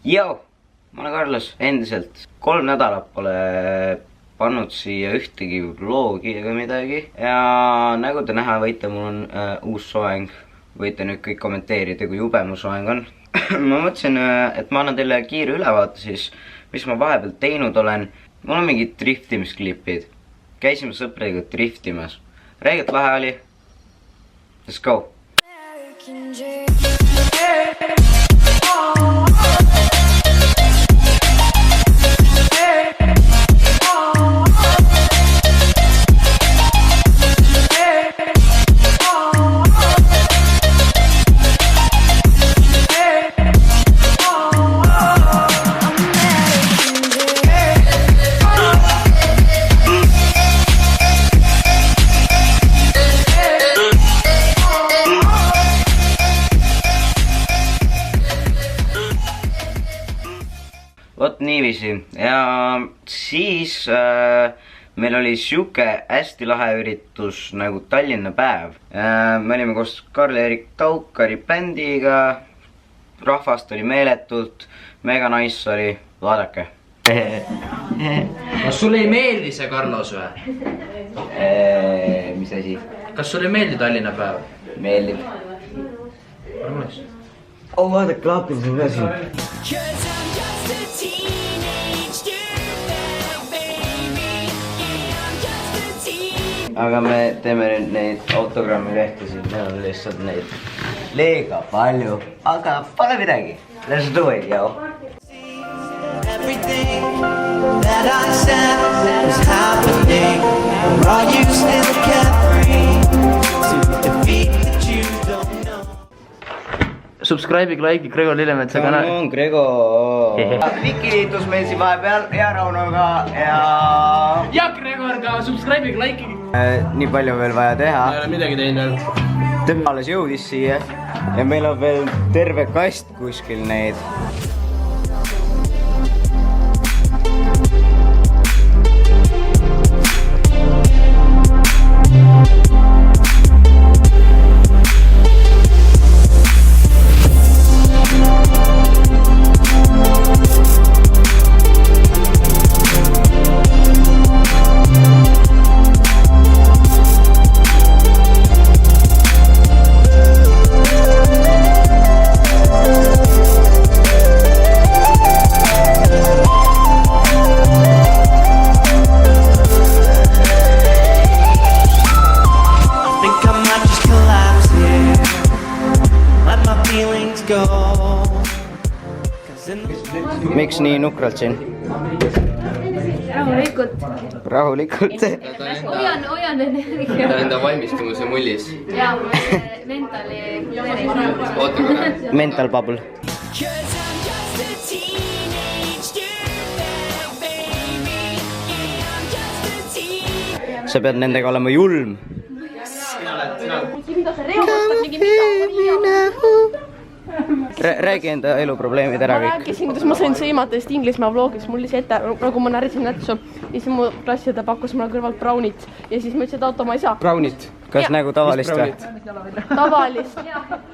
Joo, ma olen Carlos, endiselt 3 nädalat pole pannud siia ühtegi vlogi ega midagi. Ja nagu te näha võite, mul on uus soeng. Võite nüüd kõik kommenteerida, kui jube mu soeng on. Ma mõtlesin, et ma annan teile kiire ülevaate siis, mis ma vahepeal teinud olen. Mul on mingid driftimisklipid. Käisime sõpradega driftimas. Räigelt lahe oli. Let's go! Vot niiviisi ja siis meil oli siuke hästi lahe üritus nagu Tallinna päev. Me olime koos Karl-Erik Taukari bändiga, rahvast oli meeletult, mega nice oli, vaadake. Kas sulle ei meeldi see Carlos või? Mis asi? Kas sulle ei meeldi Tallinna päev? Meeldib. Vaadake, klaapid on ka siin. Aga me teeme nüüd neid autogrammi lehti siin, meil on lihtsalt neid liiga palju, aga pole midagi. Let's do it, yo! Everything that I said was happening. Are you still carefree to defeat that you don't know? Subscribe'i, like'i Gregor Lillemetsa kanal. Come on, Gregor! Viki liitus meil siin vahepeal ja Raunoga ja... Ja Gregor ka, subscribe'i, like'i. Nii palju veel vaja teha. Ma ei ole midagi teinud. Tema alles jõudis siia ja meil on veel terve kast kuskil neid. Miks nii nukralt siin? Rahulikult. Rahulikult. Hoian energia. Ta enda valmistumuse mullis. Ja, mentali. Oota korra. Mental bubble. Sa pead nendega olema julm. Räägi enda eluprobleemid ära kõik. Ma rääkisin, kuidas ma sain sõimata just Inglismaa vlogis, mul oli see ette, nagu ma närisin nätsu ja siis mu klasside pakkus mulle kõrvalt braunit ja siis ma ütlesin, et auto ma ei saa. Braunit? Kas nagu tavalist või? Tavalist.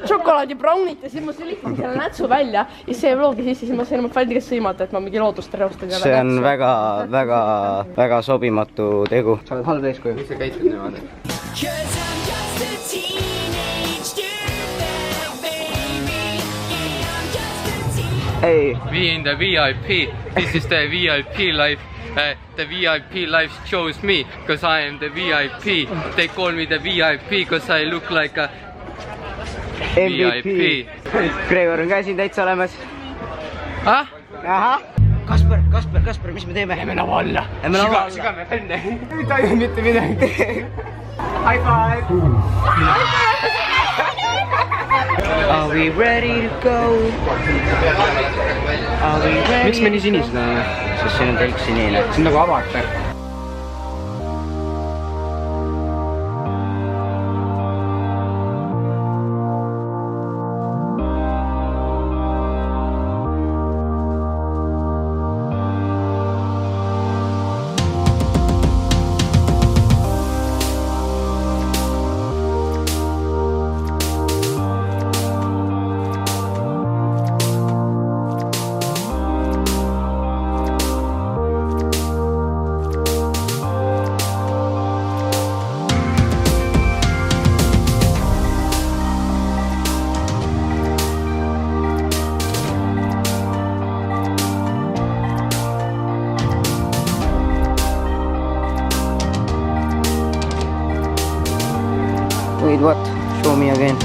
Šokolaadi braunit ja siis ma sülitasin selle nätsu välja ja see vlogi sisse, siis ma sain oma fäldi käest sõimata, et ma mingi loodust reostan. See on väga sobimatu tegu. Sa oled halb eeskuju. Miks sa käitud niimoodi? Hey. We in the VIP. This is the VIP life. The VIP life chose me because I am the VIP. They call me the VIP because I look like a MVP. Gregor on ka siin täitsa olemas. Ah? Ahah. Kasper, mis me teeme? Lähme lava alla. Sigame enne. Ei toimu mitte midagi. High five. Are we ready to go? Are we ready? Miks me nii sinised oleme? Sest siin on telk sinine. See on nagu avatar. like what? Show me again.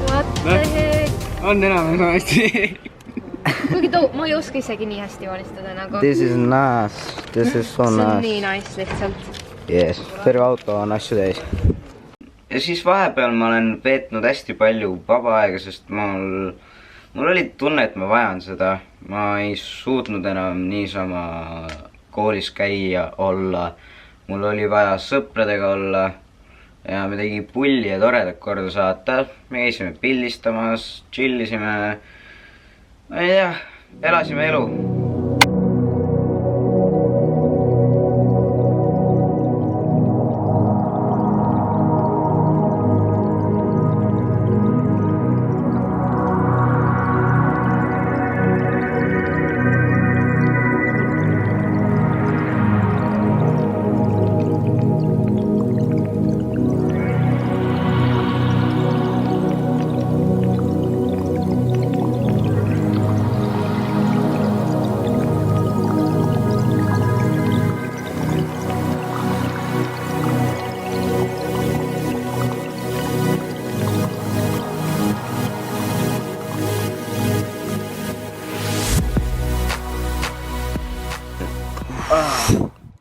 What the heck? on enam-vähem hästi. kuigi ma ei oska isegi nii hästi joonistada nagu. This is nice. This is so see on nice. nii nice lihtsalt. Yes, terve auto on asju täis. Ja siis vahepeal ma olen veetnud hästi palju vaba aega, sest mul oli tunne, et ma vajan seda. Ma ei suutnud enam niisama koolis käia olla. Mul oli vaja sõpradega olla ja midagi pulli ja toredat korda saata. Me käisime pildistamas, chillisime. Ma ei tea, elasime elu.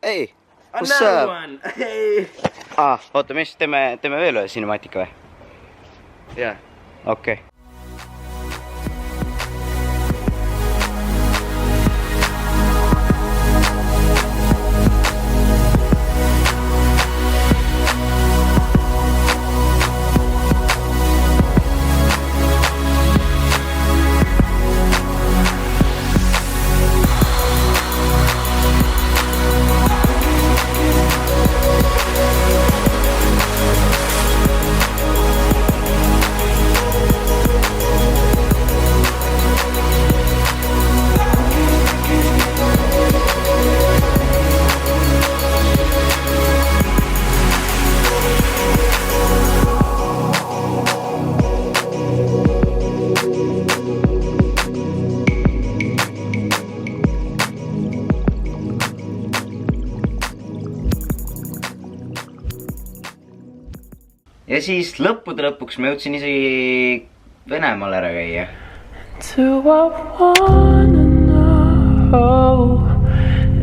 Hey, what's up? Hey. Oota, mis, teeme veel ühe sinemaatika või? Jah. Okei. Ja siis lõppude lõpuks ma jõudsin isegi Venemaal ära käia. Do I wanna know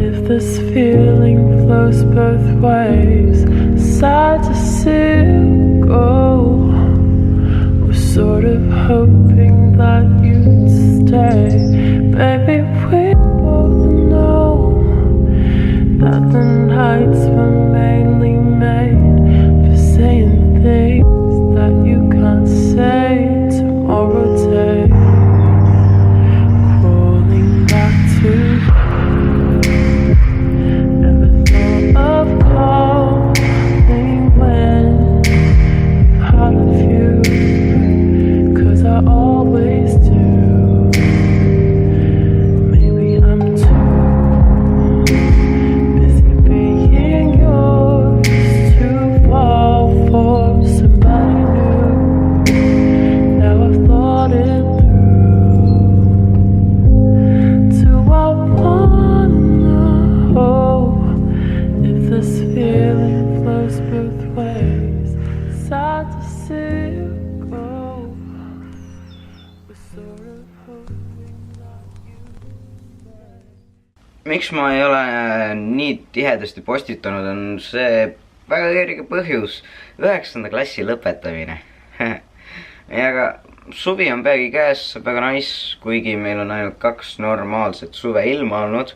if this feeling flows both ways? Sad to see you go. Was sort of hoping that you'd stay. Baby, we both know that the nights were mainly made for saying things that you can't say tomorrow day. Crawling back to never thought of calling when I've had a few, 'cause I always do. Maybe I'm too busy being yours to fall for somebody new. Now I've thought it through. Do I wanna know if this feeling flows both ways? Sad to see you go. We're sort of hoping that you stay. Miks ma ei ole nii tihedasti postitanud, on see väga kerge põhjus. 9. klassi lõpetamine. Ja aga suvi on peagi käes, väga nice, kuigi meil on ainult 2 normaalset suve ilma olnud,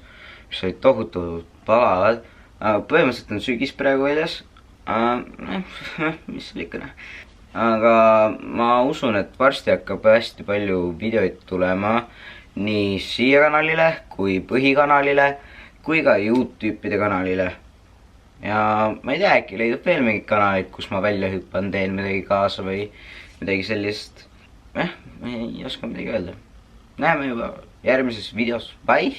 mis olid tohutult palavad. Põhimõtteliselt on sügis praegu väljas. Mis seal ikka näha. Aga ma usun, et varsti hakkab hästi palju videoid tulema nii siia kanalile, kui põhikanalile, kui ka YouTube'ide kanalile. Ja ma ei tea, äkki leidub veel mingid kanalid, kus ma välja hüppan, teen midagi kaasa või midagi sellist. Ma ei oska midagi öelda. Näeme juba järgmises videos. Bye!